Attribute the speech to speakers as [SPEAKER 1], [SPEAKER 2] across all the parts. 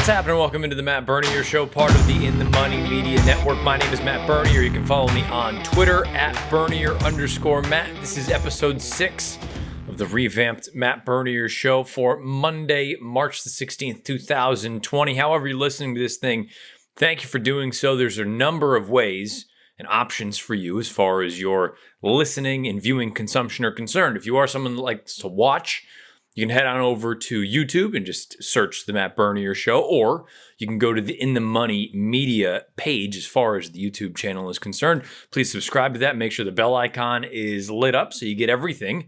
[SPEAKER 1] What's happening? Welcome into the Matt Bernier Show, part of the In the Money Media Network. My name is Matt Bernier. You can follow me on Twitter at Bernier_Matt. This is episode 6 of the revamped Matt Bernier Show for Monday, March the 16th, 2020. However you're listening to this thing, thank you for doing so. There's a number of ways and options for you as far as your listening and viewing consumption are concerned. If you are someone that likes to watch, you can head on over to YouTube and just search the Matt Bernier Show, or you can go to the In the Money Media page as far as the YouTube channel is concerned. Please subscribe to that. Make sure the bell icon is lit up so you get everything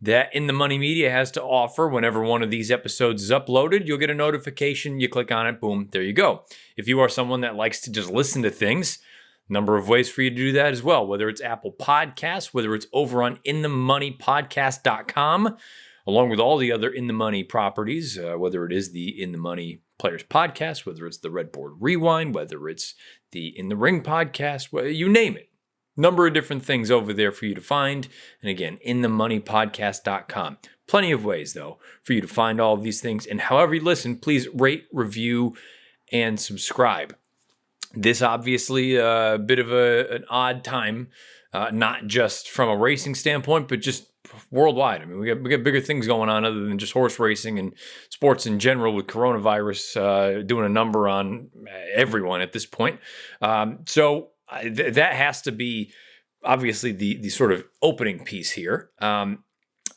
[SPEAKER 1] that In the Money Media has to offer. Whenever one of these episodes is uploaded, you'll get a notification. You click on it, boom, there you go. If you are someone that likes to just listen to things, number of ways for you to do that as well, whether it's Apple Podcasts, whether it's over on inthemoneypodcast.com, along with all the other In the Money properties, whether it is the In the Money Players Podcast, whether it's the Red Board Rewind, whether it's the In the Ring Podcast, you name it. Number of different things over there for you to find. And again, inthemoneypodcast.com. Plenty of ways, though, for you to find all of these things. And however you listen, please rate, review, and subscribe. This obviously a bit of an odd time, not just from a racing standpoint, but just worldwide. I mean, we got bigger things going on other than just horse racing and sports in general, with coronavirus doing a number on everyone at this point. So that has to be obviously the sort of opening piece here. I'm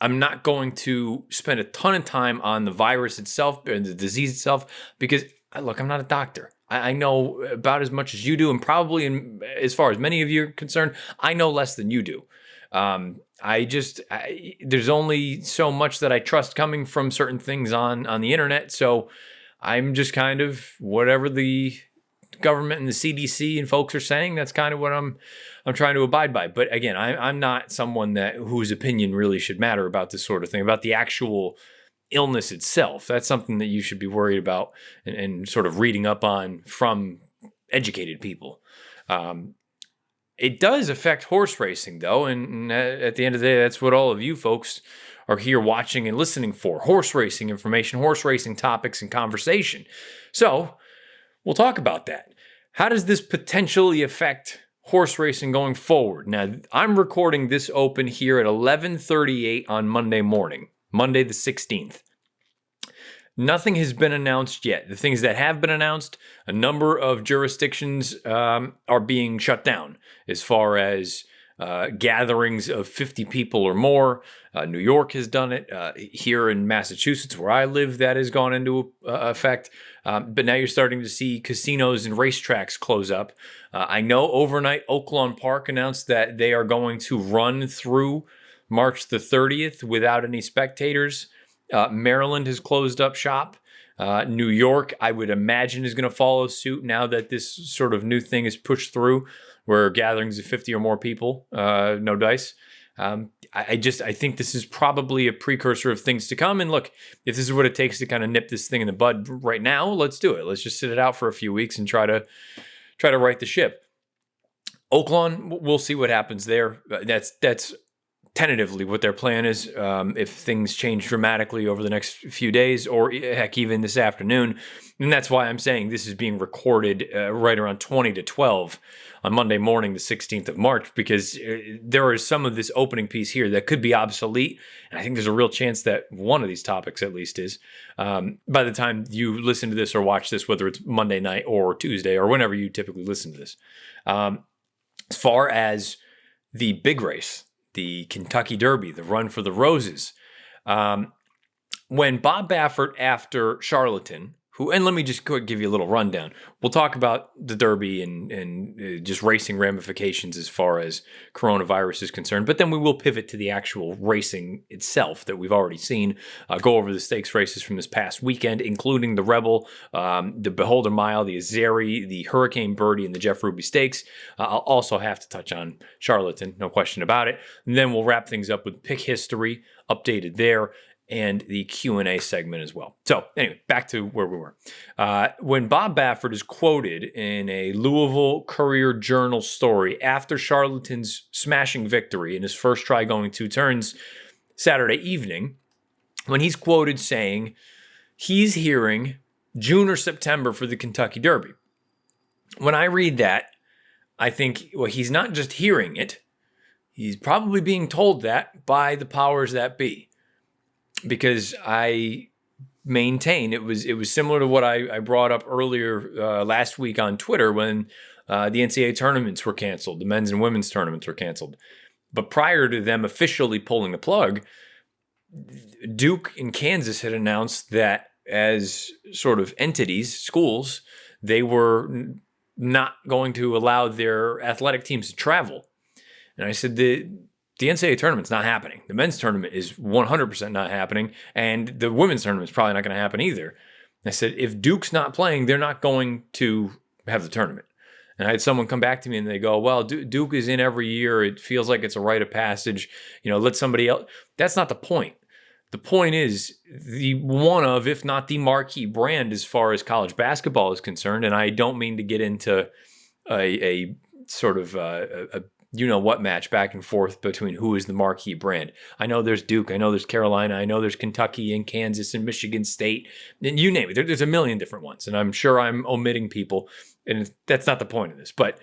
[SPEAKER 1] not going to spend a ton of time on the virus itself and the disease itself because, look, I'm not a doctor. I know about as much as you do, and probably as far as many of you are concerned, I know less than you do. There's only so much that I trust coming from certain things on the internet. So I'm just kind of whatever the government and the CDC and folks are saying, that's kind of what I'm trying to abide by. But again, I'm not someone whose opinion really should matter about this sort of thing, about the actual illness itself. That's something that you should be worried about and sort of reading up on from educated people. It does affect horse racing, though, and at the end of the day, that's what all of you folks are here watching and listening for. Horse racing information, horse racing topics, and conversation. So we'll talk about that. How does this potentially affect horse racing going forward? Now, I'm recording this open here at 11:38 on Monday morning, Monday the 16th. Nothing has been announced yet. The things that have been announced, a number of jurisdictions are being shut down as far as gatherings of 50 people or more. New York has done it. Here in Massachusetts, where I live, that has gone into effect. But now you're starting to see casinos and racetracks close up. I know overnight Oaklawn Park announced that they are going to run through March the 30th without any spectators. Maryland has closed up shop. New York, I would imagine, is going to follow suit now that this sort of new thing is pushed through, where gatherings of 50 or more people, no dice. I think this is probably a precursor of things to come. And look, if this is what it takes to kind of nip this thing in the bud right now, let's do it. Let's just sit it out for a few weeks and try to right the ship. Oaklawn, we'll see what happens there. That's tentatively what their plan is. If things change dramatically over the next few days, or heck, even this afternoon. And that's why I'm saying this is being recorded right around 20 to 12 on Monday morning, the 16th of March, because there is some of this opening piece here that could be obsolete. And I think there's a real chance that one of these topics at least is. By the time you listen to this or watch this, whether it's Monday night or Tuesday or whenever you typically listen to this. As far as the big race, the Kentucky Derby, the Run for the Roses. When Bob Baffert, after Charlatan, and let me just give you a little rundown. We'll talk about the Derby and just racing ramifications as far as coronavirus is concerned, but then we will pivot to the actual racing itself that we've already seen, go over the stakes races from this past weekend, including the Rebel, the Beholder Mile, the Azeri, the Hurricane Birdy, and the Jeff Ruby Stakes. I'll also have to touch on Charlatan, no question about it. And then we'll wrap things up with pick history, updated there, and the Q&A segment as well. So anyway, back to where we were. When Bob Baffert is quoted in a Louisville Courier-Journal story after Charlatan's smashing victory in his first try going 2 turns Saturday evening, when he's quoted saying he's hearing June or September for the Kentucky Derby. When I read that, I think, well, he's not just hearing it. He's probably being told that by the powers that be. Because I maintain it was similar to what I brought up earlier last week on Twitter when the NCAA tournaments were canceled. The men's and women's tournaments were canceled. But prior to them officially pulling the plug, Duke and Kansas had announced that as sort of entities, schools, they were not going to allow their athletic teams to travel. And I said, the NCAA tournament's not happening. The men's tournament is 100% not happening, and the women's tournament is probably not going to happen either. And I said, if Duke's not playing, they're not going to have the tournament. And I had someone come back to me and they go, well, Duke is in every year. It feels like it's a rite of passage. Let somebody else. That's not the point. The point is the one of, if not the marquee brand as far as college basketball is concerned. And I don't mean to get into a sort of a what match back and forth between who is the marquee brand. I know there's Duke. I know there's Carolina. I know there's Kentucky and Kansas and Michigan State. And you name it. There's a million different ones. And I'm sure I'm omitting people. And that's not the point of this. But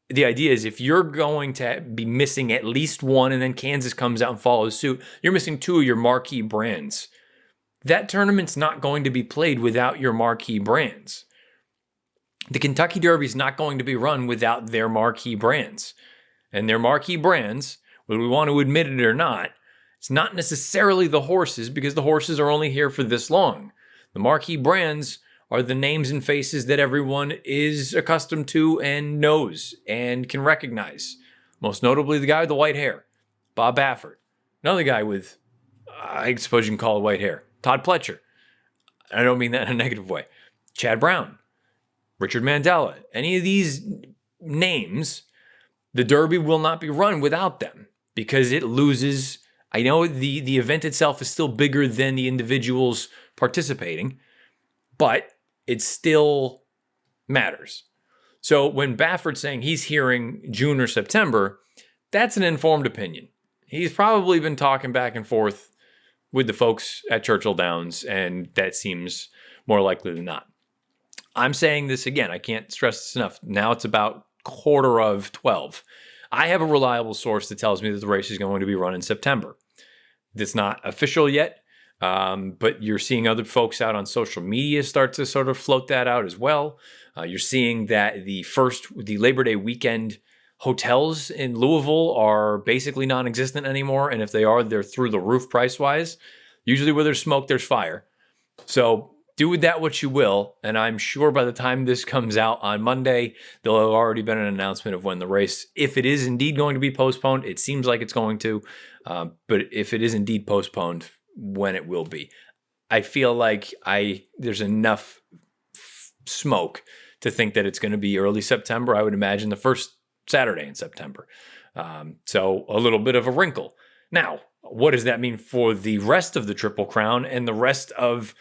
[SPEAKER 1] the idea is if you're going to be missing at least one and then Kansas comes out and follows suit, you're missing two of your marquee brands. That tournament's not going to be played without your marquee brands. The Kentucky Derby is not going to be run without their marquee brands. And their marquee brands, whether we want to admit it or not, it's not necessarily the horses because the horses are only here for this long. The marquee brands are the names and faces that everyone is accustomed to and knows and can recognize. Most notably, the guy with the white hair, Bob Baffert. Another guy with, I suppose you can call it white hair, Todd Pletcher. I don't mean that in a negative way. Chad Brown, Richard Mandela. Any of these names, the Derby will not be run without them because it loses. I know the event itself is still bigger than the individuals participating, but it still matters. So when Baffert's saying he's hearing June or September, that's an informed opinion. He's probably been talking back and forth with the folks at Churchill Downs, and that seems more likely than not. I'm saying this again. I can't stress this enough. Now it's about 11:45. I have a reliable source that tells me that the race is going to be run in September. It's not official yet. But you're seeing other folks out on social media start to sort of float that out as well. You're seeing that the Labor Day weekend hotels in Louisville are basically non-existent anymore. And if they are, they're through the roof price-wise. Usually where there's smoke, there's fire. So do with that what you will. And I'm sure by the time this comes out on Monday, there'll have already been an announcement of when the race, if it is indeed going to be postponed, it seems like it's going to. But if it is indeed postponed, when it will be. I feel like there's enough smoke to think that it's going to be early September. I would imagine the first Saturday in September. So a little bit of a wrinkle. Now, what does that mean for the rest of the Triple Crown and the rest of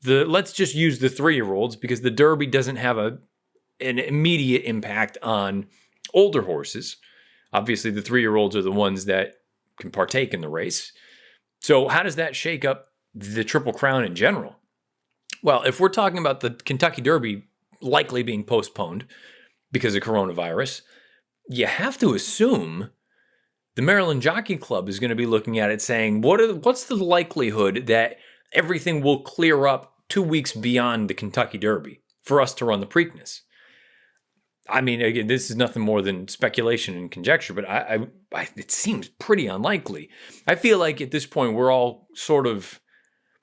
[SPEAKER 1] let's just use the 3-year-olds because the Derby doesn't have an immediate impact on older horses. Obviously, the 3-year-olds are the ones that can partake in the race. So how does that shake up the Triple Crown in general? Well, if we're talking about the Kentucky Derby likely being postponed because of coronavirus, you have to assume the Maryland Jockey Club is going to be looking at it saying, what's the likelihood that everything will clear up 2 weeks beyond the Kentucky Derby for us to run the Preakness? I mean, again, this is nothing more than speculation and conjecture, but it seems pretty unlikely. I feel like at this point we're all sort of,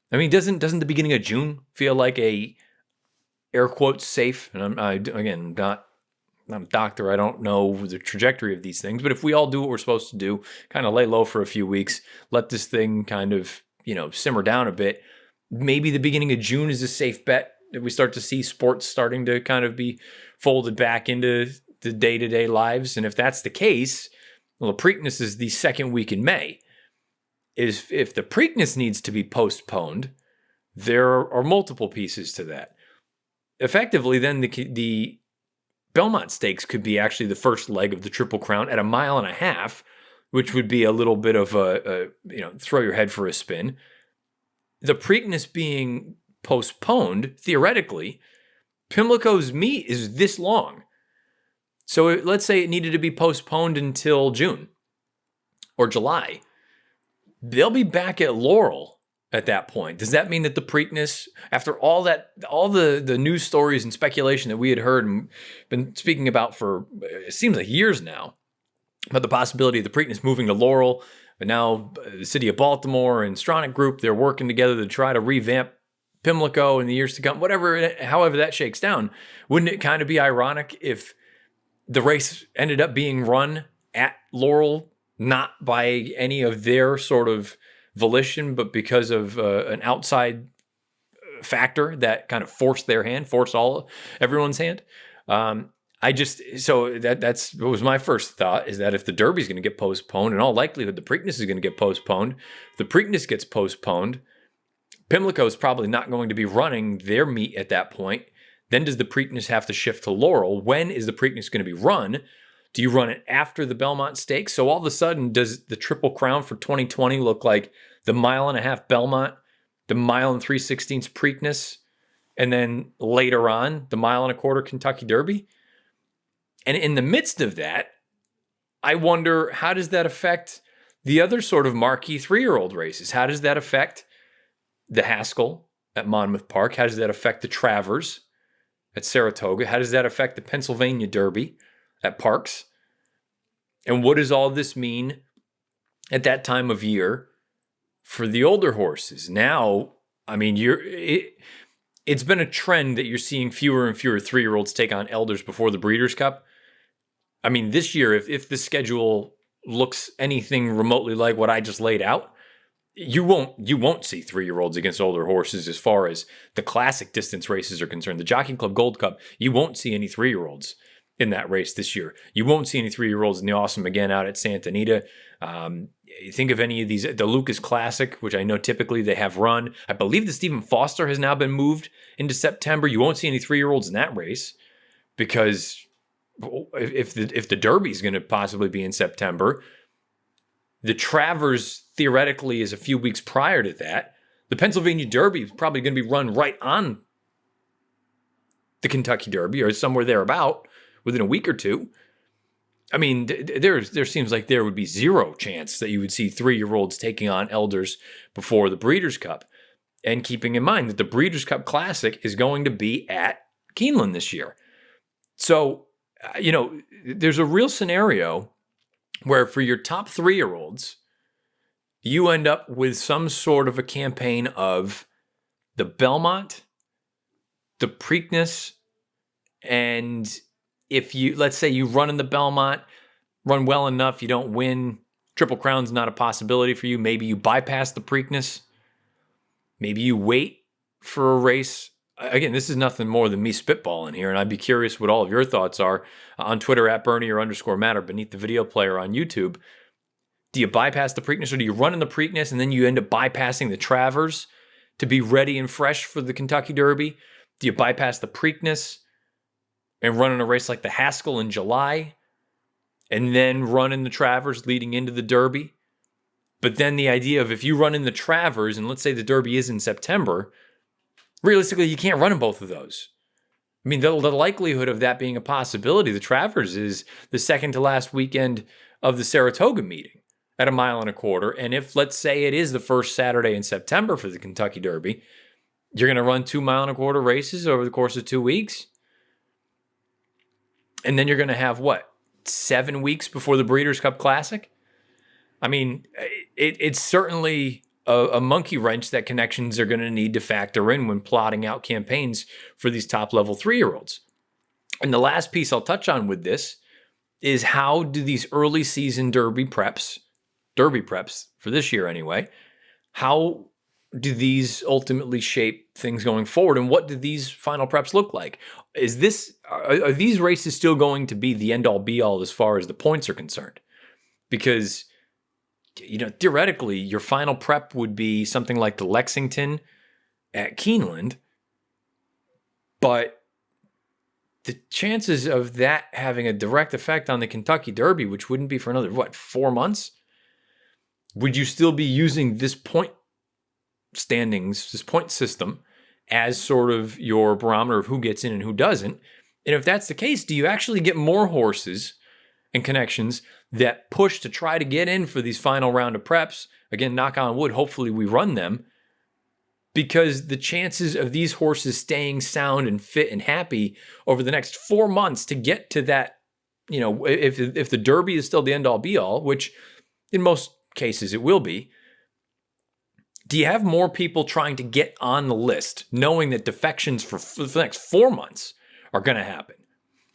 [SPEAKER 1] I mean, doesn't the beginning of June feel like a air quotes safe? And I'm not a doctor. I don't know the trajectory of these things, but if we all do what we're supposed to do, kind of lay low for a few weeks, let this thing kind of, simmer down a bit. Maybe the beginning of June is a safe bet that we start to see sports starting to kind of be folded back into the day-to-day lives. And if that's the case, well, the Preakness is the second week in May. If the Preakness needs to be postponed, there are multiple pieces to that. Effectively, then the Belmont Stakes could be actually the first leg of the Triple Crown at 1.5 miles, which would be a little bit of a throw your head for a spin. The Preakness being postponed, theoretically, Pimlico's meet is this long. So let's say it needed to be postponed until June or July. They'll be back at Laurel at that point. Does that mean that the Preakness, after all the news stories and speculation that we had heard and been speaking about for, it seems like years now, about the possibility of the Preakness moving to Laurel, but now the city of Baltimore and Stronach Group, they're working together to try to revamp Pimlico in the years to come, however that shakes down. Wouldn't it kind of be ironic if the race ended up being run at Laurel, not by any of their sort of volition, but because of an outside factor that kind of forced everyone's hand? That was my first thought, is that if the Derby's going to get postponed, in all likelihood the Preakness is going to get postponed. If the Preakness gets postponed, Pimlico is probably not going to be running their meet at that point. Then does the Preakness have to shift to Laurel? When is the Preakness going to be run? Do you run it after the Belmont Stakes? So all of a sudden, does the Triple Crown for 2020 look like the 1.5 mile Belmont, the 1 3/16 Preakness, and then later on, the 1.25 mile Kentucky Derby? And in the midst of that, I wonder, how does that affect the other sort of marquee 3-year-old races? How does that affect the Haskell at Monmouth Park? How does that affect the Travers at Saratoga? How does that affect the Pennsylvania Derby at Parks? And what does all this mean at that time of year for the older horses? Now, I mean, it's been a trend that you're seeing fewer and fewer 3-year-olds take on elders before the Breeders' Cup. I mean, this year, if the schedule looks anything remotely like what I just laid out, you won't see 3-year-olds against older horses as far as the classic distance races are concerned. The Jockey Club Gold Cup, you won't see any 3-year-olds in that race this year. You won't see any 3-year-olds in the Awesome Again out at Santa Anita. You think of any of these, the Lucas Classic, which I know typically they have run. I believe the Stephen Foster has now been moved into September. You won't see any 3-year-olds in that race, because if the Derby is going to possibly be in September, the Travers theoretically is a few weeks prior to that. The Pennsylvania Derby is probably going to be run right on the Kentucky Derby or somewhere thereabout within a week or two. I mean, there seems like there would be zero chance that you would see 3-year-olds taking on elders before the Breeders' Cup. And keeping in mind that the Breeders' Cup Classic is going to be at Keeneland this year. So, there's a real scenario where for your top 3-year-olds, you end up with some sort of a campaign of the Belmont, the Preakness, and if let's say you run in the Belmont, run well enough, you don't win, Triple Crown's not a possibility for you. Maybe you bypass the Preakness. Maybe you wait for a race. Again, this is nothing more than me spitballing here, and I'd be curious what all of your thoughts are on Twitter at Bernie_Matt or beneath the video player on YouTube. Do you bypass the Preakness, or do you run in the Preakness and then you end up bypassing the Travers to be ready and fresh for the Kentucky Derby? Do you bypass the Preakness and run in a race like the Haskell in July and then run in the Travers leading into the Derby? But then the idea of, if you run in the Travers and let's say the Derby is in September, realistically, you can't run in both of those. I mean, the likelihood of that being a possibility, the Travers is the second to last weekend of the Saratoga meeting at 1.25 miles. And if, let's say, it is the first Saturday in September for the Kentucky Derby, you're going to run 2.25 mile races over the course of 2 weeks. And then you're going to have, 7 weeks before the Breeders' Cup Classic? I mean, it's certainly a monkey wrench that connections are going to need to factor in when plotting out campaigns for these top-level 3-year-olds. And the last piece I'll touch on with this is, how do these early season Derby preps for this year anyway, how do these ultimately shape things going forward, and what do these final preps look like? Are these races still going to be the end-all be-all as far as the points are concerned? Because, theoretically, your final prep would be something like the Lexington at Keeneland, but the chances of that having a direct effect on the Kentucky Derby, which wouldn't be for another, 4 months? Would you still be using this point standings, this point system as sort of your barometer of who gets in and who doesn't. And if that's the case, do you actually get more horses and connections that push to try to get in for these final round of preps? Again, knock on wood, hopefully we run them, because the chances of these horses staying sound and fit and happy over the next 4 months to get to that, if the Derby is still the end-all be-all, which in most cases it will be, do you have more people trying to get on the list, knowing that defections for the next 4 months are going to happen?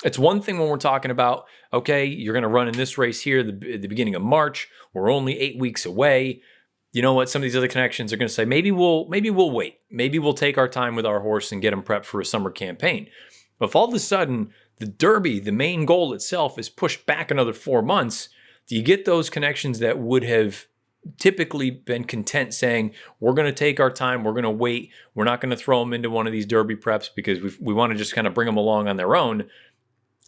[SPEAKER 1] It's one thing when we're talking about, okay, you're going to run in this race here at the beginning of March. We're only 8 weeks away. You know what? Some of these other connections are going to say, maybe we'll wait. Maybe we'll take our time with our horse and get him prepped for a summer campaign. But if all of a sudden the Derby, the main goal itself, is pushed back another 4 months, do you get those connections that would have typically been content saying, we're going to take our time, we're going to wait, we're not going to throw them into one of these Derby preps because we want to just kind of bring them along on their own?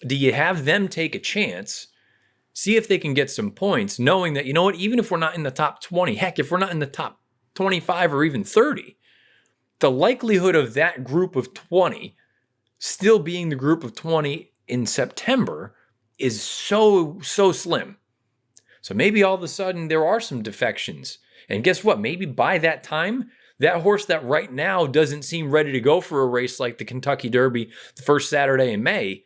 [SPEAKER 1] Do you have them take a chance, see if they can get some points, knowing that, you know what, even if we're not in the top 20, heck, if we're not in the top 25 or even 30, the likelihood of that group of 20 still being the group of 20 in September is so slim. So maybe all of a sudden there are some defections. And guess what? Maybe by that time, that horse that right now doesn't seem ready to go for a race like the Kentucky Derby the first Saturday in May,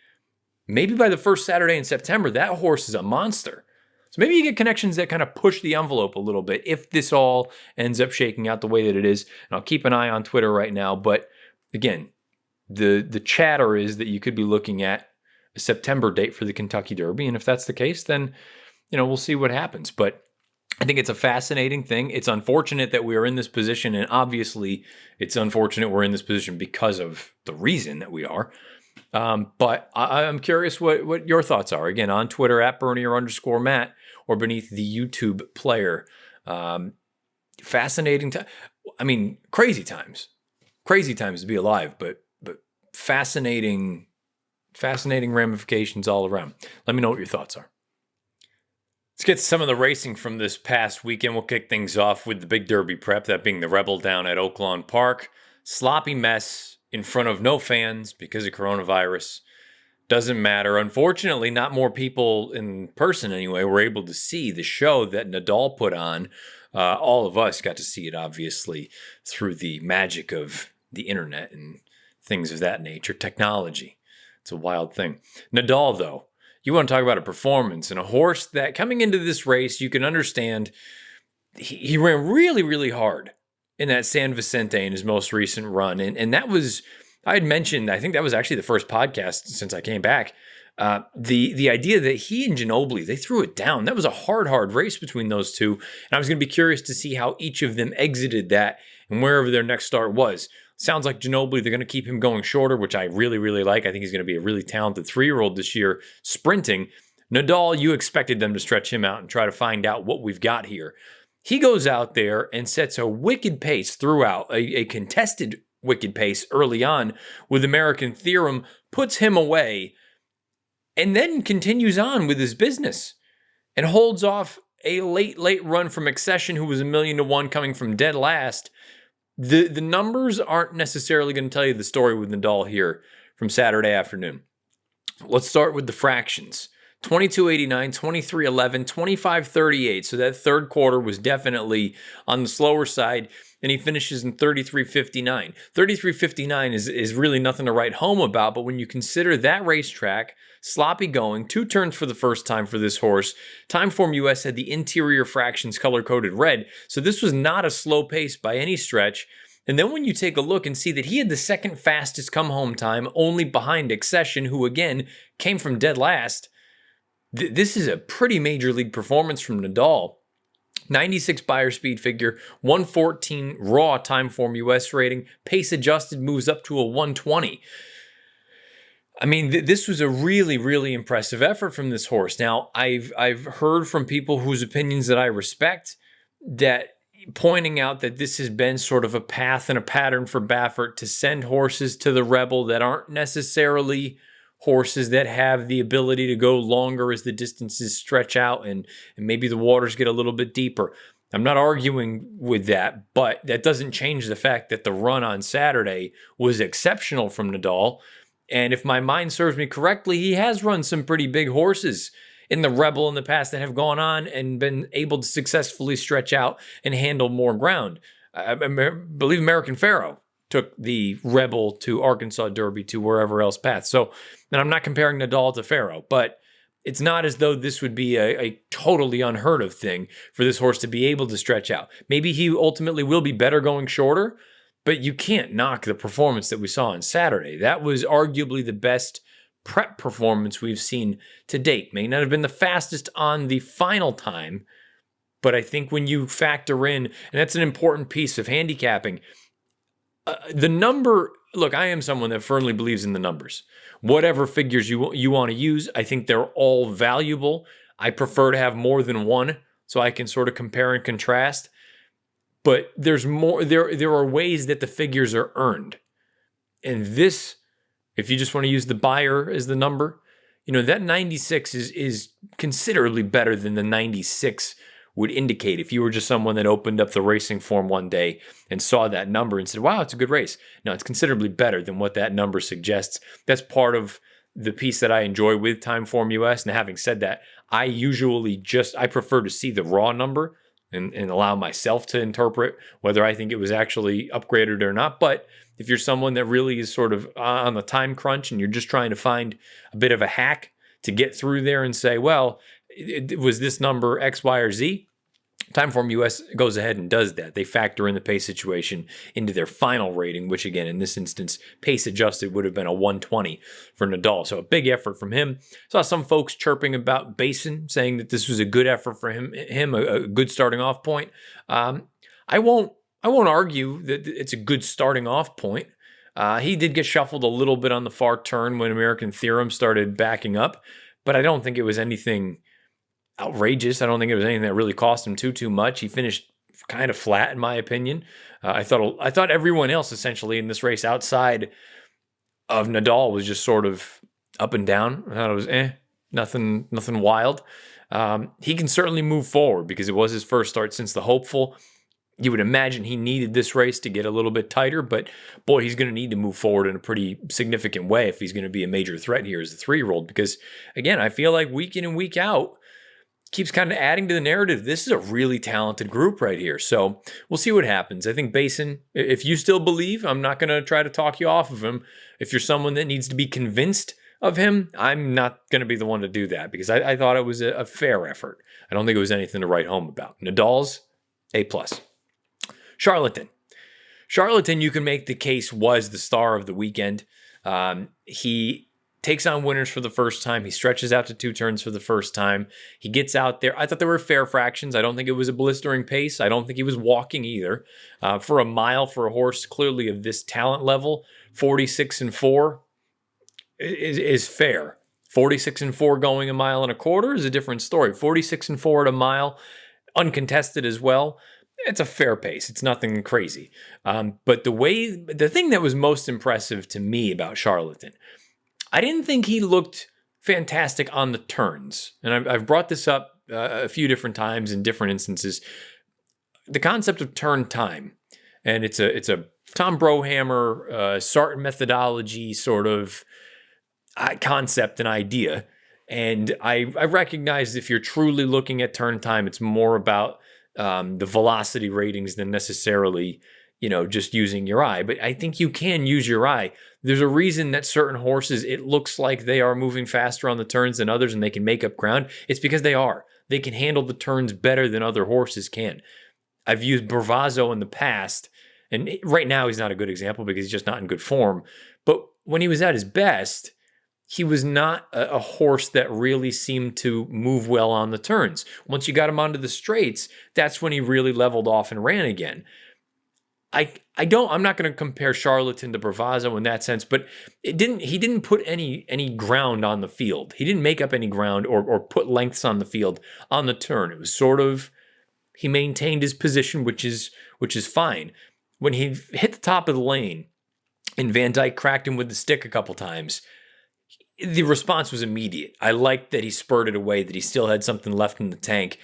[SPEAKER 1] maybe by the first Saturday in September, that horse is a monster. So maybe you get connections that kind of push the envelope a little bit if this all ends up shaking out the way that it is. And I'll keep an eye on Twitter right now. But again, the chatter is that you could be looking at a September date for the Kentucky Derby. And if that's the case, then we'll see what happens. But I think it's a fascinating thing. It's unfortunate that we are in this position. And obviously, it's unfortunate we're in this position because of the reason that we are. But I'm curious what your thoughts are. Again, on Twitter, at Bernier_Matt, or beneath the YouTube player. Fascinating time. I mean, crazy times. Crazy times to be alive, but fascinating ramifications all around. Let me know what your thoughts are. Let's get to some of the racing from this past weekend. We'll kick things off with the big Derby prep, that being the Rebel down at Oaklawn Park. Sloppy mess in front of no fans because of coronavirus. Doesn't matter. Unfortunately, not more people in person anyway were able to see the show that Nadal put on. All of us got to see it, obviously, through the magic of the internet and things of that nature. Technology. It's a wild thing. Nadal, though, you want to talk about a performance and a horse that coming into this race, you can understand he ran really, really hard in that San Vicente in his most recent run. And that was, I had mentioned, I think that was actually the first podcast since I came back, the idea that he and Ginobili, they threw it down. That was a hard race between those two. And I was going to be curious to see how each of them exited that and wherever their next start was. Sounds like Ginobili, they're going to keep him going shorter, which I really, really like. I think he's going to be a really talented 3-year-old this year sprinting. Nadal, you expected them to stretch him out and try to find out what we've got here. He goes out there and sets a wicked pace throughout, a contested wicked pace early on with American Theorem, puts him away, and then continues on with his business and holds off a late run from Accession, who was 1,000,000 to 1 coming from dead last. The numbers aren't necessarily going to tell you the story with Nadal here from Saturday afternoon. Let's start with the fractions. 22.89, 23.11, 25.38. So that third quarter was definitely on the slower side, and he finishes in 33.59. 33.59 is really nothing to write home about, but when you consider that racetrack, sloppy going, 2 turns for the first time for this horse. Timeform US had the interior fractions color-coded red, so this was not a slow pace by any stretch. And then when you take a look and see that he had the second fastest come-home time, only behind Accession, who again came from dead last, this is a pretty major league performance from Nadal. 96 Beyer speed figure, 114 raw Timeform US rating, pace adjusted moves up to a 120. I mean, this was a really, really impressive effort from this horse. Now, I've heard from people whose opinions that I respect that pointing out that this has been sort of a path and a pattern for Baffert to send horses to the Rebel that aren't necessarily horses that have the ability to go longer as the distances stretch out and maybe the waters get a little bit deeper. I'm not arguing with that, but that doesn't change the fact that the run on Saturday was exceptional from Nadal. And if my mind serves me correctly, he has run some pretty big horses in the Rebel in the past that have gone on and been able to successfully stretch out and handle more ground. I believe American Pharoah took the Rebel to Arkansas Derby to wherever else path. So, and I'm not comparing Nadal to Pharoah, but it's not as though this would be a totally unheard of thing for this horse to be able to stretch out. Maybe he ultimately will be better going shorter, but you can't knock the performance that we saw on Saturday. That was arguably the best prep performance we've seen to date. May not have been the fastest on the final time, but I think when you factor in, and that's an important piece of handicapping, the number, look, I am someone that firmly believes in the numbers. Whatever figures you want to use, I think they're all valuable. I prefer to have more than one so I can sort of compare and contrast. But there's more. There are ways that the figures are earned. And this, if you just want to use the buyer as the number, that 96 is considerably better than the 96 would indicate if you were just someone that opened up the racing form one day and saw that number and said, wow, it's a good race. No, it's considerably better than what that number suggests. That's part of the piece that I enjoy with Timeform US. And having said that, I prefer to see the raw number and allow myself to interpret whether I think it was actually upgraded or not. But if you're someone that really is sort of on the time crunch and you're just trying to find a bit of a hack to get through there and say, well, was this number X, Y, or Z? Timeform US goes ahead and does that. They factor in the pace situation into their final rating, which again, in this instance, pace adjusted would have been a 120 for Nadal. So a big effort from him. Saw some folks chirping about Basin, saying that this was a good effort for him, a good starting off point. I won't argue that it's a good starting off point. He did get shuffled a little bit on the far turn when American Theorem started backing up, but I don't think it was anything outrageous. I don't think it was anything that really cost him too much. He finished kind of flat, in my opinion. I thought everyone else essentially in this race outside of Nadal was just sort of up and down. I thought it was nothing wild. He can certainly move forward because it was his first start since the hopeful. You would imagine he needed this race to get a little bit tighter, but boy, he's going to need to move forward in a pretty significant way if he's going to be a major threat here as a 3-year-old. Because again, I feel like week in and week out, keeps kind of adding to the narrative. This is a really talented group right here. So we'll see what happens. I think Basin, if you still believe, I'm not going to try to talk you off of him. If you're someone that needs to be convinced of him, I'm not going to be the one to do that because I thought it was a fair effort. I don't think it was anything to write home about. Nadal's A+. Charlatan, you can make the case was the star of the weekend. He takes on winners for the first time. He stretches out to 2 turns for the first time. He gets out there. I thought there were fair fractions. I don't think it was a blistering pace. I don't think he was walking either. For a mile for a horse clearly of this talent level, 46-4 is fair. 46-4 going a mile and a quarter is a different story. 46-4 at a mile, uncontested as well. It's a fair pace. It's nothing crazy. But the thing that was most impressive to me about Charlatan, I didn't think he looked fantastic on the turns. And I've brought this up a few different times in different instances. The concept of turn time. And it's a Tom Brohammer, Sarton methodology sort of concept and idea. And I recognize if you're truly looking at turn time, it's more about the velocity ratings than necessarily just using your eye. But I think you can use your eye. There's a reason that certain horses, it looks like they are moving faster on the turns than others and they can make up ground. It's because they are. They can handle the turns better than other horses can. I've used Bravazzo in the past, and right now he's not a good example because he's just not in good form. But when he was at his best, he was not a horse that really seemed to move well on the turns. Once you got him onto the straights, that's when he really leveled off and ran again. I'm not going to compare Charlatan to Bravazzo in that sense, but he didn't put any ground on the field. He didn't make up any ground or put lengths on the field on the turn. It was sort of, he maintained his position, which is fine. When he hit the top of the lane and Van Dyke cracked him with the stick a couple times, the response was immediate. I liked that he spurted away, that he still had something left in the tank.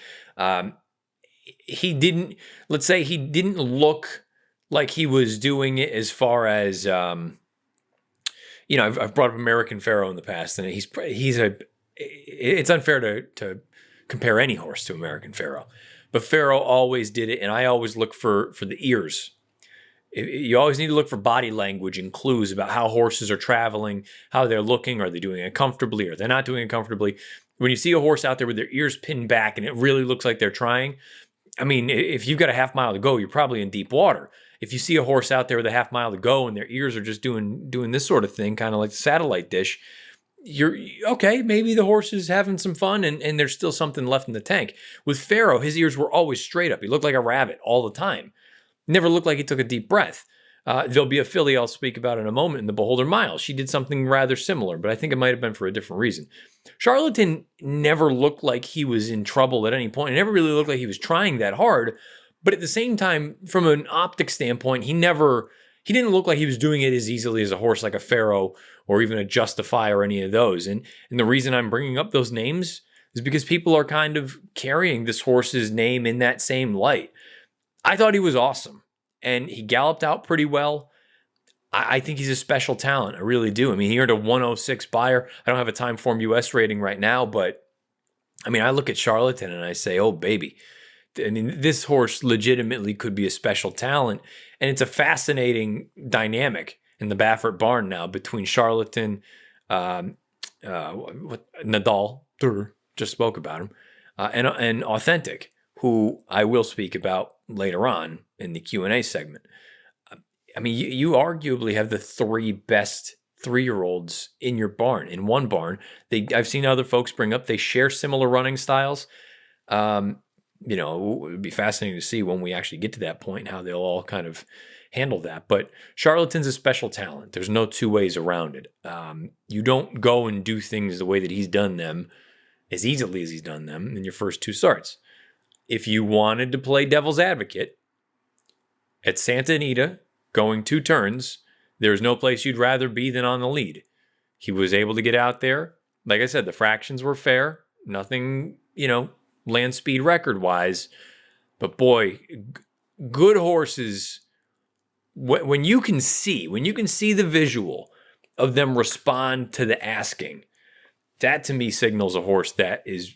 [SPEAKER 1] he didn't, let's say he didn't look like he was doing it as far as, I've brought up American Pharoah in the past, and it's unfair to compare any horse to American Pharoah, but Pharoah always did it, and I always look for the ears. You always need to look for body language and clues about how horses are traveling, how they're looking. Are they doing it comfortably? Are they not doing it comfortably? When you see a horse out there with their ears pinned back and it really looks like they're trying, I mean, if you've got a half mile to go, you're probably in deep water. If you see a horse out there with a half mile to go and their ears are just doing this sort of thing, kind of like the satellite dish, you're okay. Maybe the horse is having some fun and there's still something left in the tank. With Pharoah, his ears were always straight up. He looked like a rabbit all the time. Never looked like he took a deep breath. There'll be a filly I'll speak about in a moment in the Beholder Mile. She did something rather similar, but I think it might have been for a different reason. Charlatan never looked like he was in trouble at any point. It never really looked like he was trying that hard. But at the same time, from an optic standpoint, he didn't look like he was doing it as easily as a horse like a Pharoah or even a Justify or any of those. And the reason I'm bringing up those names is because people are kind of carrying this horse's name in that same light. I thought he was awesome, and he galloped out pretty well. I think he's a special talent. I really do. I mean, he earned a 106 Beyer. I don't have a Timeform US rating right now, but I mean, I look at Charlatan and I say, oh, baby. I mean, this horse legitimately could be a special talent, and it's a fascinating dynamic in the Baffert barn now between Charlatan, Nadal, just spoke about him, and Authentic, who I will speak about later on in the Q&A segment. I mean, you arguably have the three best 3-year-olds in your barn, in one barn. I've seen other folks bring up, they share similar running styles. It would be fascinating to see when we actually get to that point and how they'll all kind of handle that. But Charlatan's a special talent. There's no two ways around it. You don't go and do things the way that he's done them as easily as he's done them in your first 2 starts. If you wanted to play devil's advocate, at Santa Anita, going 2 turns, there's no place you'd rather be than on the lead. He was able to get out there. Like I said, the fractions were fair. Nothing, land speed record-wise. But boy, good horses, when you can see the visual of them respond to the asking, that to me signals a horse that is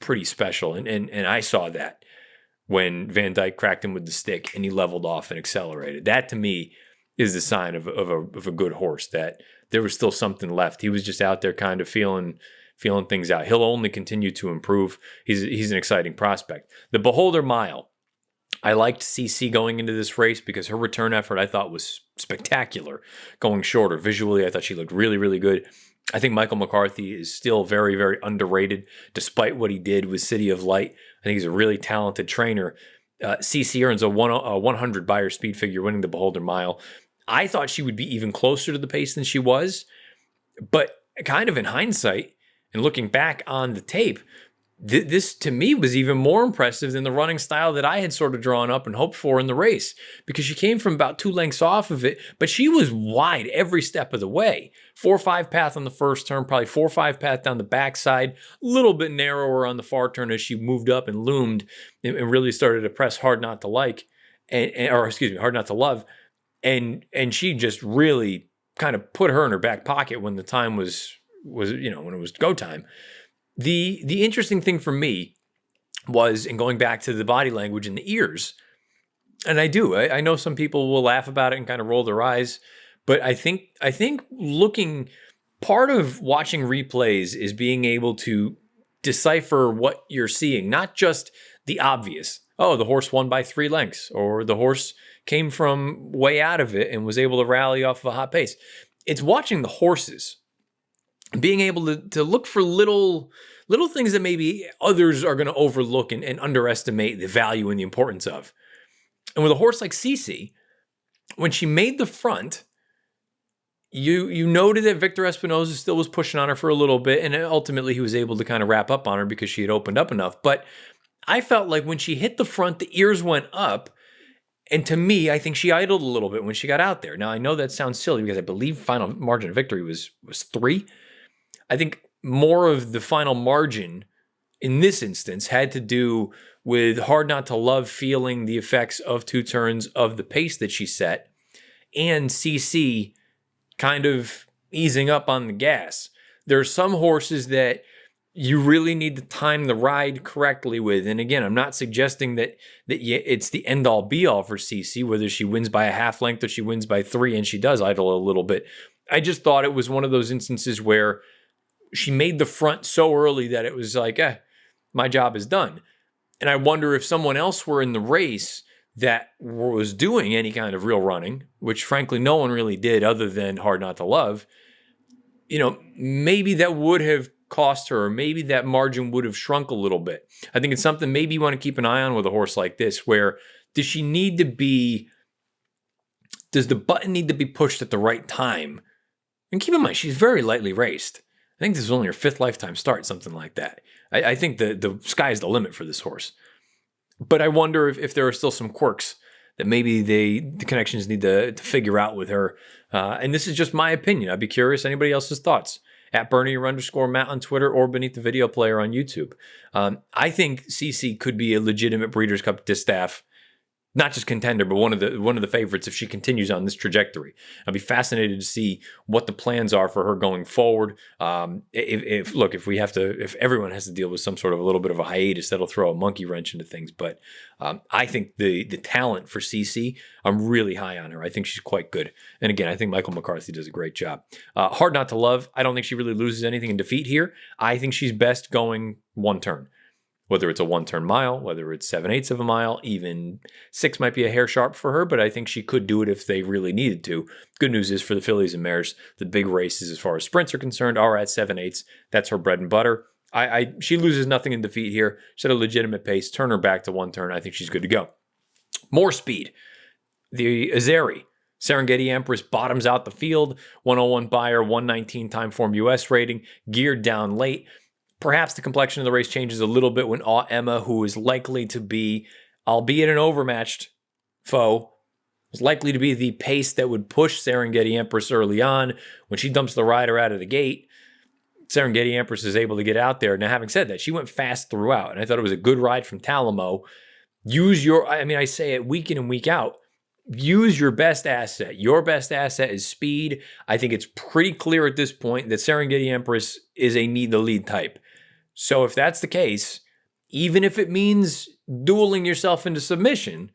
[SPEAKER 1] pretty special. And I saw that when Van Dyke cracked him with the stick and he leveled off and accelerated. That to me is the sign of a good horse, that there was still something left. He was just out there kind of feeling things out. He'll only continue to improve. He's an exciting prospect. The Beholder Mile, I liked CC going into this race because her return effort I thought was spectacular. Going shorter, visually I thought she looked really, really good. I think Michael McCarthy is still very, very underrated, despite what he did with City of Light. I think he's a really talented trainer. CC earns a 100 Beyer speed figure, winning the Beholder Mile. I thought she would be even closer to the pace than she was, but kind of in hindsight and looking back on the tape, this to me was even more impressive than the running style that I had sort of drawn up and hoped for in the race, because she came from about 2 lengths off of it, but she was wide every step of the way. 4-5 path on the first turn, probably 4-5 path down the backside, a little bit narrower on the far turn as she moved up and loomed and really started to press Hard Not to Like, Hard Not to Love. And she just really kind of put her in her back pocket when the time was when it was go time. The interesting thing for me was, and going back to the body language and the ears, and I know some people will laugh about it and kind of roll their eyes, but I think part of watching replays is being able to decipher what you're seeing, not just the obvious. Oh, the horse won by 3 lengths, or the horse came from way out of it and was able to rally off of a hot pace. It's watching the horses, being able to look for little things that maybe others are going to overlook and underestimate the value and the importance of. And with a horse like Cece, when she made the front, you noted that Victor Espinosa still was pushing on her for a little bit, and ultimately he was able to kind of wrap up on her because she had opened up enough. But I felt like when she hit the front, the ears went up. And to me, I think she idled a little bit when she got out there. Now, I know that sounds silly because I believe final margin of victory was 3. I think more of the final margin in this instance had to do with Hard Not to Love feeling the effects of 2 turns of the pace that she set, and CC kind of easing up on the gas. There are some horses that you really need to time the ride correctly with. And again, I'm not suggesting that it's the end-all be-all for CC, whether she wins by a half length or she wins by 3, and she does idle a little bit. I just thought it was one of those instances where she made the front so early that it was like, my job is done. And I wonder if someone else were in the race that was doing any kind of real running, which frankly no one really did other than Hard Not to Love, maybe that would have cost her, or maybe that margin would have shrunk a little bit. I think it's something maybe you want to keep an eye on with a horse like this, where does the button need to be pushed at the right time? And keep in mind, she's very lightly raced. I think this is only her 5th lifetime start, something like that. I think the sky is the limit for this horse. But I wonder if there are still some quirks that maybe the connections need to figure out with her. And this is just my opinion. I'd be curious anybody else's thoughts. At Bernie_Matt on Twitter or beneath the video player on YouTube. I think CC could be a legitimate Breeders' Cup distaff, not just contender, but one of the favorites if she continues on this trajectory. I'd be fascinated to see what the plans are for her going forward. If everyone has to deal with some sort of a little bit of a hiatus, that'll throw a monkey wrench into things. But I think the talent for CC, I'm really high on her. I think she's quite good. And again, I think Michael McCarthy does a great job. Hard Not to Love, I don't think she really loses anything in defeat here. I think she's best going 1 turn. Whether it's a 1-turn mile, whether it's 7/8 of a mile, even 6 might be a hair sharp for her, but I think she could do it if they really needed to. Good news is for the fillies and mares, the big races as far as sprints are concerned are at 7/8. That's her bread and butter. She loses nothing in defeat here. She's at a legitimate pace. Turn her back to 1 turn. I think she's good to go. More speed. The Azeri, Serengeti Empress bottoms out the field. 101 buyer, 119 time form US rating, geared down late. Perhaps the complexion of the race changes a little bit when Emma, who is likely to be, albeit an overmatched foe, is likely to be the pace that would push Serengeti Empress early on. When she dumps the rider out of the gate, Serengeti Empress is able to get out there. Now, having said that, she went fast throughout, and I thought it was a good ride from Talamo. I say it week in and week out, use your best asset. Your best asset is speed. I think it's pretty clear at this point that Serengeti Empress is a need-the-lead type. So if that's the case, even if it means dueling yourself into submission,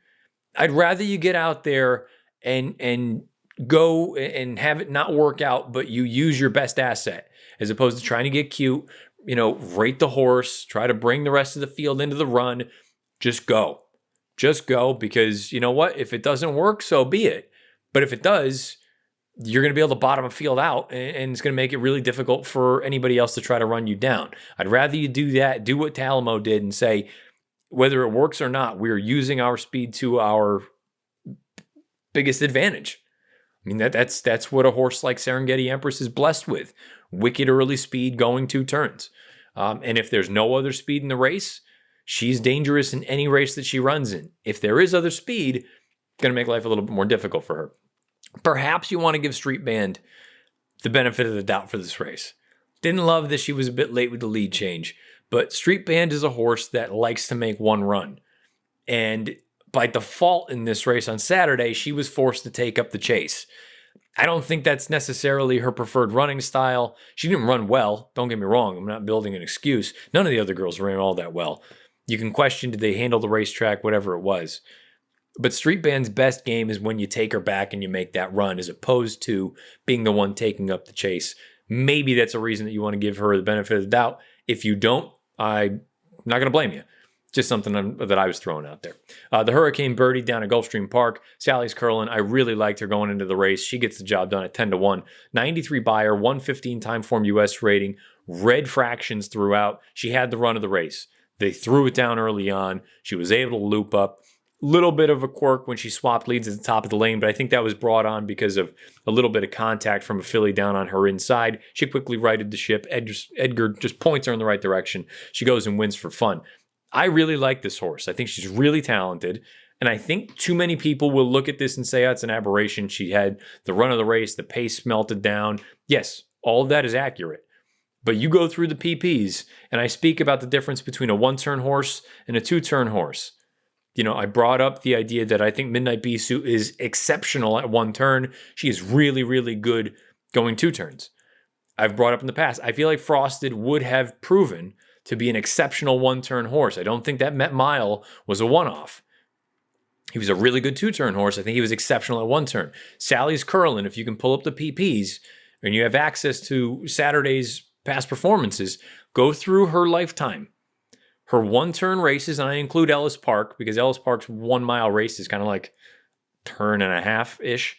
[SPEAKER 1] I'd rather you get out there and go and have it not work out, but you use your best asset as opposed to trying to get cute, rate the horse, try to bring the rest of the field into the run. Just go. Just go, because you know what? If it doesn't work, so be it. But if it does, you're going to be able to bottom a field out, and it's going to make it really difficult for anybody else to try to run you down. I'd rather you do that, do what Talamo did, and say, whether it works or not, we're using our speed to our biggest advantage. I mean, that's what a horse like Serengeti Empress is blessed with. Wicked early speed going 2 turns. And if there's no other speed in the race, she's dangerous in any race that she runs in. If there is other speed, it's going to make life a little bit more difficult for her. Perhaps you want to give Street Band the benefit of the doubt for this race. Didn't love that she was a bit late with the lead change, but Street Band is a horse that likes to make one run. And by default in this race on Saturday, she was forced to take up the chase. I don't think that's necessarily her preferred running style. She didn't run well. Don't get me wrong. I'm not building an excuse. None of the other girls ran all that well. You can question, did they handle the racetrack, whatever it was. But Street Band's best game is when you take her back and you make that run, as opposed to being the one taking up the chase. Maybe that's a reason that you want to give her the benefit of the doubt. If you don't, I'm not going to blame you. Just something that I was throwing out there. The Hurricane Birdy down at Gulfstream Park. Sally's curling. I really liked her going into the race. She gets the job done at 10-1. 93 buyer, 115 time form US rating. Red fractions throughout. She had the run of the race. They threw it down early on. She was able to loop up. Little bit of a quirk when she swapped leads at the top of the lane, but I think that was brought on because of a little bit of contact from a filly down on her inside. She quickly righted the ship. Edgar just points her in the right direction. She goes and wins for fun. I really like this horse. I think she's really talented, and I think too many people will look at this and say, oh, it's an aberration. She had the run of the race, the pace melted down. Yes, all of that is accurate. But you go through the PPs, and I speak about the difference between a one-turn horse and a two-turn horse. I brought up the idea that I think Midnight Bisou is exceptional at one turn. She is really, really good going two turns. I've brought up in the past, I feel like Frosted would have proven to be an exceptional one-turn horse. I don't think that Met Mile was a one-off. He was a really good two-turn horse. I think he was exceptional at one turn. Sally's Curlin, if you can pull up the PPs and you have access to Saturday's past performances, go through her lifetime. Her one-turn races, and I include Ellis Park because Ellis Park's 1 mile race is kind of like turn and a half-ish.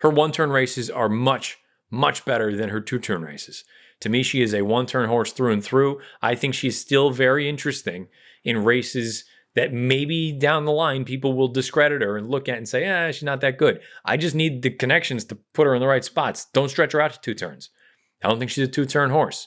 [SPEAKER 1] Her one-turn races are much, much better than her two-turn races. To me, she is a one-turn horse through and through. I think she's still very interesting in races that maybe down the line people will discredit her and look at and say, she's not that good. I just need the connections to put her in the right spots. Don't stretch her out to two turns. I don't think she's a two-turn horse.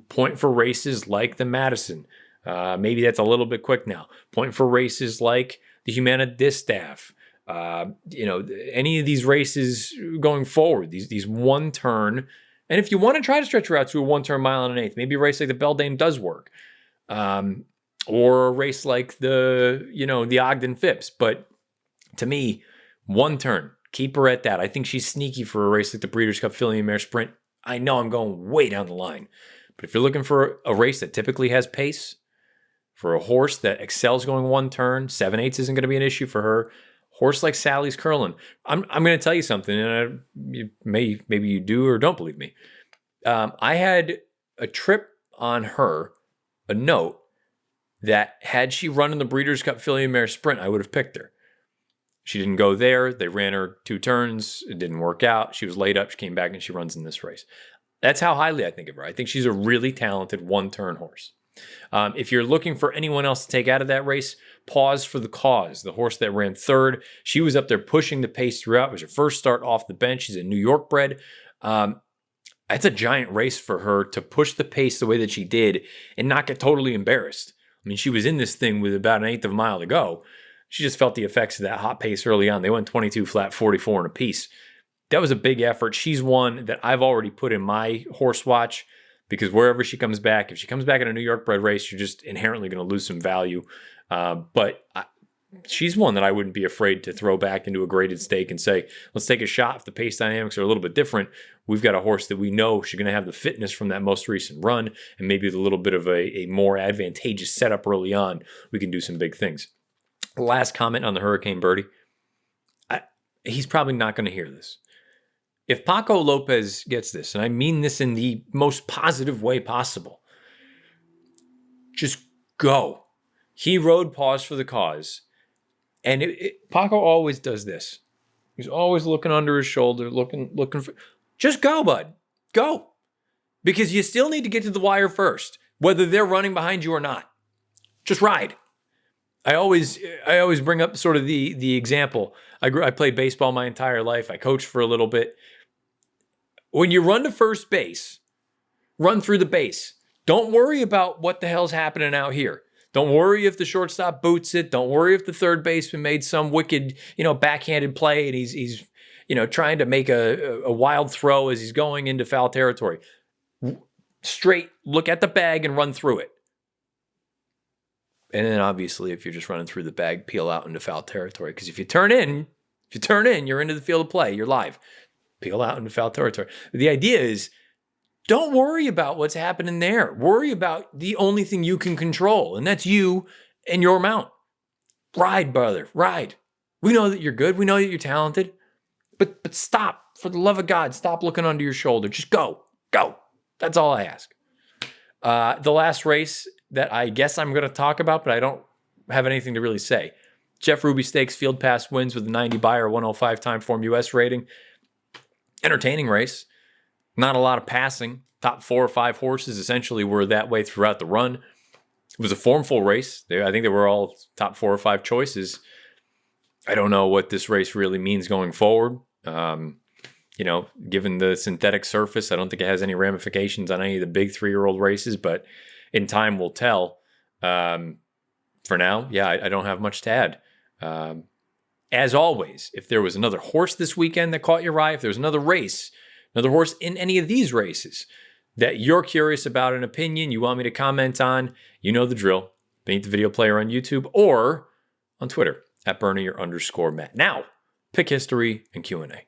[SPEAKER 1] Point for races like the Madison. Maybe that's a little bit quick now. Point for races like the Humana Distaff. Any of these races going forward, these one turn. And if you want to try to stretch her out to a one-turn mile and an eighth, maybe a race like the Beldame does work. Or a race like the Ogden Phipps. But to me, one turn, keep her at that. I think she's sneaky for a race like the Breeders' Cup Filly and Mare Sprint. I know I'm going way down the line. But if you're looking for a race that typically has pace, for a horse that excels going one turn, 7/8 isn't going to be an issue for her. Horse like Sally's Curlin. I'm going to tell you something, and maybe you do or don't believe me. I had a trip on her, a note, that had she run in the Breeders' Cup Filly and Mare Sprint, I would have picked her. She didn't go there. They ran her two turns. It didn't work out. She was laid up. She came back and she runs in this race. That's how highly I think of her. I think she's a really talented one-turn horse. If you're looking for anyone else to take out of that race, Pause for the Cause, the horse that ran third. She was up there pushing the pace throughout. It was her first start off the bench. She's a New York bred. That's a giant race for her to push the pace the way that she did and not get totally embarrassed. I mean, she was in this thing with about an eighth of a mile to go. She just felt the effects of that hot pace early on. They went 22 flat, 44 and a piece. That was a big effort. She's one that I've already put in my horse watch because wherever she comes back, if she comes back in a New York bred race, you're just inherently going to lose some value. She's one that I wouldn't be afraid to throw back into a graded stake and say, let's take a shot. If the pace dynamics are a little bit different, we've got a horse that we know she's going to have the fitness from that most recent run, and maybe with a little bit of a more advantageous setup early on, we can do some big things. Last comment on the Hurricane Birdy. He's probably not going to hear this. If Paco Lopez gets this, and I mean this in the most positive way possible, just go. He rode Pause for the Cause. And Paco always does this. He's always looking under his shoulder, looking for... Just go, bud. Go. Because you still need to get to the wire first, whether they're running behind you or not. Just ride. I always bring up sort of the example. I played baseball my entire life. I coached for a little bit. When you run to first base, run through the base. Don't worry about what the hell's happening out here. Don't worry if the shortstop boots it. Don't worry if the third baseman made some wicked, backhanded play and he's trying to make a wild throw as he's going into foul territory. Straight, look at the bag and run through it. And then obviously, if you're just running through the bag, peel out into foul territory. Because if you turn in, you're into the field of play. You're live. Peel out into foul territory. The idea is, don't worry about what's happening there. Worry about the only thing you can control, and that's you and your mount. Ride, brother, ride. We know that you're good. We know that you're talented. But stop. For the love of God, stop looking under your shoulder. Just go. Go. That's all I ask. The last race that I guess I'm going to talk about, but I don't have anything to really say. Jeff Ruby Stakes Field Pass wins with a 90 buyer, 105 time form US rating. Entertaining race. Not a lot of passing. Top 4 or 5 horses essentially were that way throughout the run. It was a formful race. I think they were all top 4 or 5 choices. I don't know what this race really means going forward. Given the synthetic surface, I don't think it has any ramifications on any of the big 3-year-old races, but in time will tell. For now, I don't have much to add. As always, if there was another horse this weekend that caught your eye, if there was another race, another horse in any of these races that you're curious about, an opinion you want me to comment on, you know the drill. Beneath the video player on YouTube or on Twitter at Bernier_Matt. Now, pick history and Q&A.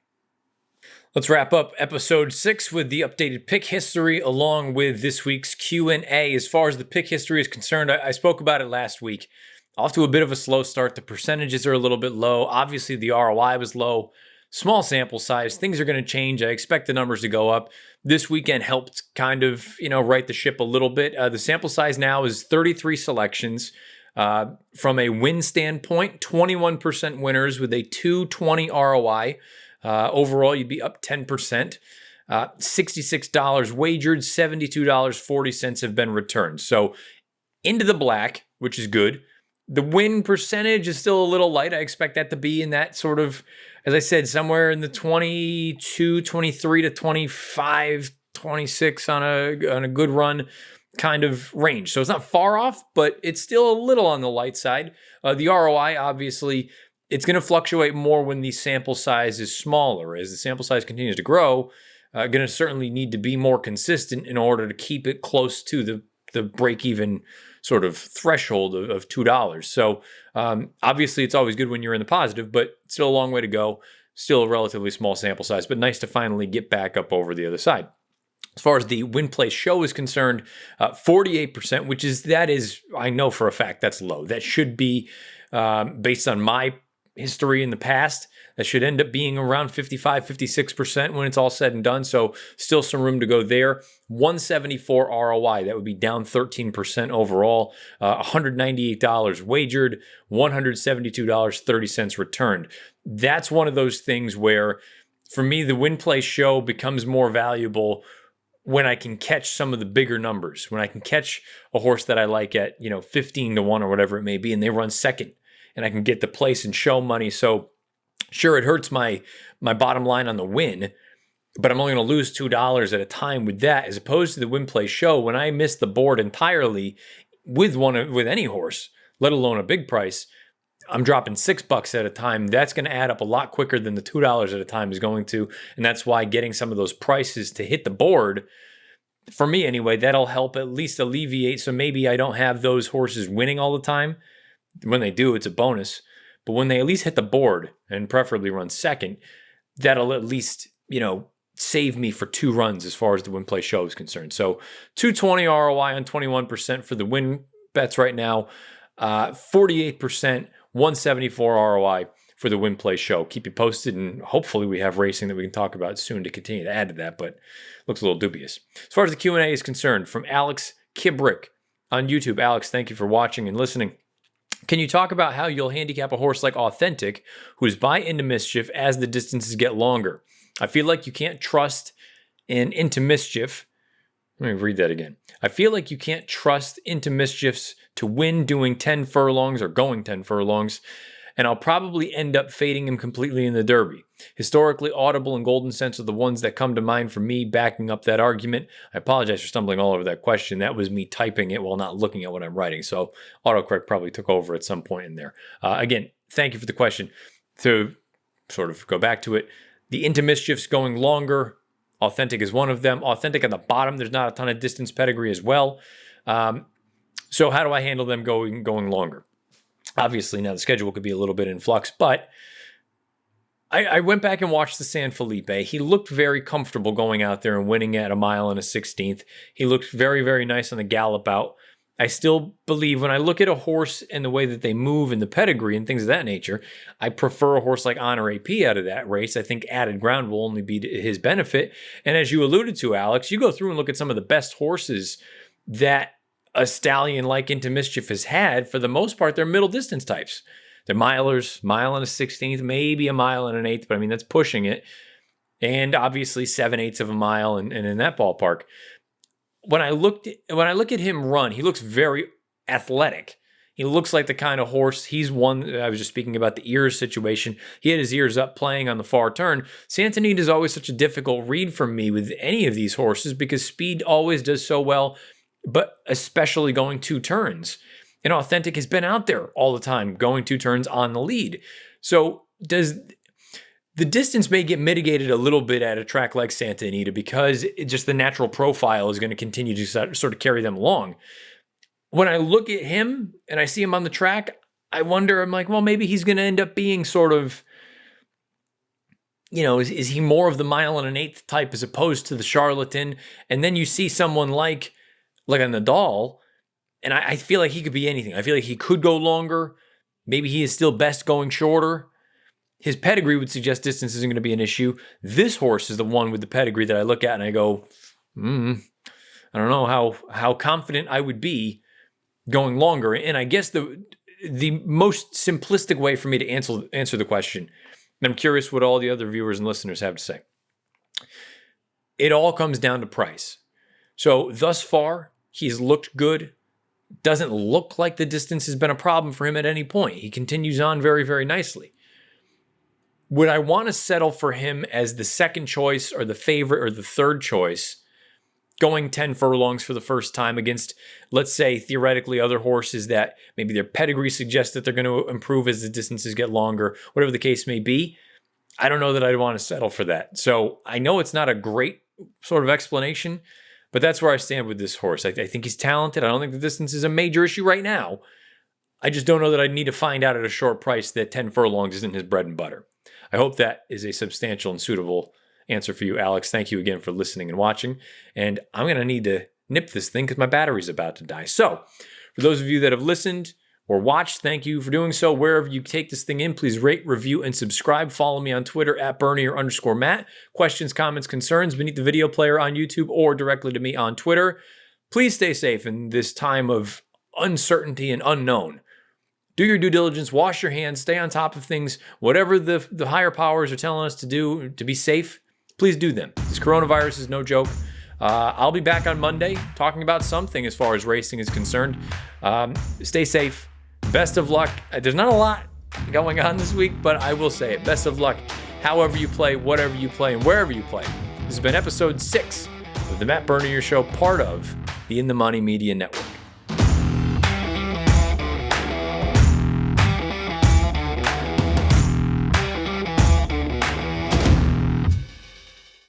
[SPEAKER 1] Let's wrap up episode 6 with the updated pick history along with this week's Q&A. As far as the pick history is concerned, I spoke about it last week. Off to a bit of a slow start. The percentages are a little bit low. Obviously, the ROI was low. Small sample size. Things are going to change. I expect the numbers to go up. This weekend helped kind of, right the ship a little bit. The sample size now is 33 selections. From a win standpoint, 21% winners with a 220 ROI. Overall, you'd be up 10%. $66 wagered, $72.40 have been returned. So into the black, which is good. The win percentage is still a little light. I expect that to be in that sort of, as I said, somewhere in the 22, 23 to 25, 26 on a good run kind of range. So it's not far off, but it's still a little on the light side. The ROI, obviously, it's going to fluctuate more when the sample size is smaller. As the sample size continues to grow, going to certainly need to be more consistent in order to keep it close to the break-even sort of threshold of $2. So obviously it's always good when you're in the positive, but still a long way to go. Still a relatively small sample size, but nice to finally get back up over the other side. As far as the win play show is concerned, 48%, which is, I know for a fact that's low. That should be, based on my history in the past, that should end up being around 55, 56% when it's all said and done. So still some room to go there. 174 ROI, that would be down 13% overall. $198 wagered, $172.30 returned. That's one of those things where, for me, the win play show becomes more valuable when I can catch some of the bigger numbers, when I can catch a horse that I like at 15 to 1 or whatever it may be, and they run second, and I can get the place and show money. So sure, it hurts my bottom line on the win, but I'm only going to lose $2 at a time with that, as opposed to the win play show. When I miss the board entirely with any horse, let alone a big price, I'm dropping $6 at a time. That's going to add up a lot quicker than the $2 at a time is going to, and that's why getting some of those prices to hit the board, for me anyway, that'll help at least alleviate. So maybe I don't have those horses winning all the time. When they do, it's a bonus. But when they at least hit the board and preferably run second, that'll at least, save me for 2 runs as far as the win play show is concerned. So 220 ROI on 21% for the win bets right now. 48%, 174 ROI for the win play show. Keep you posted, and hopefully we have racing that we can talk about soon to continue to add to that, but looks a little dubious. As far as the Q&A is concerned, from Alex Kibrick on YouTube. Alex, thank you for watching and listening. Can you talk about how you'll handicap a horse like Authentic, who is by Into Mischief as the distances get longer? I feel like you can't trust Into Mischief. Let me read that again. I feel like you can't trust Into Mischiefs to win doing 10 furlongs or going 10 furlongs, and I'll probably end up fading him completely in the Derby. Historically, Audible and Golden Sense are the ones that come to mind for me backing up that argument. I apologize for stumbling all over that question. That was me typing it while not looking at what I'm writing, so autocorrect probably took over at some point in there. Again, thank you for the question. To sort of go back to it, the Into Mischiefs going longer, Authentic is one of them. Authentic at the bottom, there's not a ton of distance pedigree as well. So how do I handle them going longer? Obviously, now the schedule could be a little bit in flux, but I went back and watched the San Felipe. He looked very comfortable going out there and winning at 1 mile and a 16th. He looked very, very nice on the gallop out. I still believe when I look at a horse and the way that they move and the pedigree and things of that nature, I prefer a horse like Honor AP out of that race. I think added ground will only be to his benefit. And as you alluded to, Alex, you go through and look at some of the best horses that a stallion like Into Mischief has had. For the most part, they're middle distance types. They're milers, 1 mile and a 16th, maybe 1 mile and an 1/8, but I mean, that's pushing it. And obviously 7/8 of a mile and in that ballpark. When I look at him run, he looks very athletic. He looks like the kind of horse he's one. I was just speaking about the ears situation. He had his ears up playing on the far turn. Santonine is always such a difficult read for me with any of these horses because speed always does so well, but especially going 2 turns. And Authentic has been out there all the time, going 2 turns on the lead. So does The distance may get mitigated a little bit at a track like Santa Anita because just the natural profile is going to continue to sort of carry them along. When I look at him and I see him on the track, I wonder, I'm like, well, maybe he's going to end up being sort of, is he more of the 1.125 type as opposed to the Charlatan? And then you see someone like a Nadal, and I feel like he could be anything. I feel like he could go longer. Maybe he is still best going shorter. His pedigree would suggest distance isn't going to be an issue. This horse is the one with the pedigree that I look at and I go, I don't know how confident I would be going longer. And I guess the most simplistic way for me to answer the question, and I'm curious what all the other viewers and listeners have to say. It all comes down to price. So thus far, he's looked good. Doesn't look like the distance has been a problem for him at any point. He continues on very, very nicely. Would I want to settle for him as the second choice or the favorite or the third choice, going 10 furlongs for the first time against, let's say, theoretically other horses that maybe their pedigree suggests that they're going to improve as the distances get longer, whatever the case may be? I don't know that I'd want to settle for that. So I know it's not a great sort of explanation, but that's where I stand with this horse. I think he's talented. I don't think the distance is a major issue right now. I just don't know that I'd need to find out at a short price that 10 furlongs isn't his bread and butter. I hope that is a substantial and suitable answer for you, Alex. Thank you again for listening and watching. And I'm going to need to nip this thing because my battery's about to die. So for those of you that have listened or watched, thank you for doing so. Wherever you take this thing in, please rate, review, and subscribe. Follow me on Twitter at Bernier_Matt. Questions, comments, concerns beneath the video player on YouTube or directly to me on Twitter. Please stay safe in this time of uncertainty and unknown. Do your due diligence, wash your hands, stay on top of things. Whatever the higher powers are telling us to do to be safe, please do them. This coronavirus is no joke. I'll be back on Monday talking about something as far as racing is concerned. Stay safe. Best of luck. There's not a lot going on this week, but I will say it. Best of luck however you play, whatever you play, and wherever you play. This has been episode 6 of the Matt Bernier Show, part of the In the Money Media Network.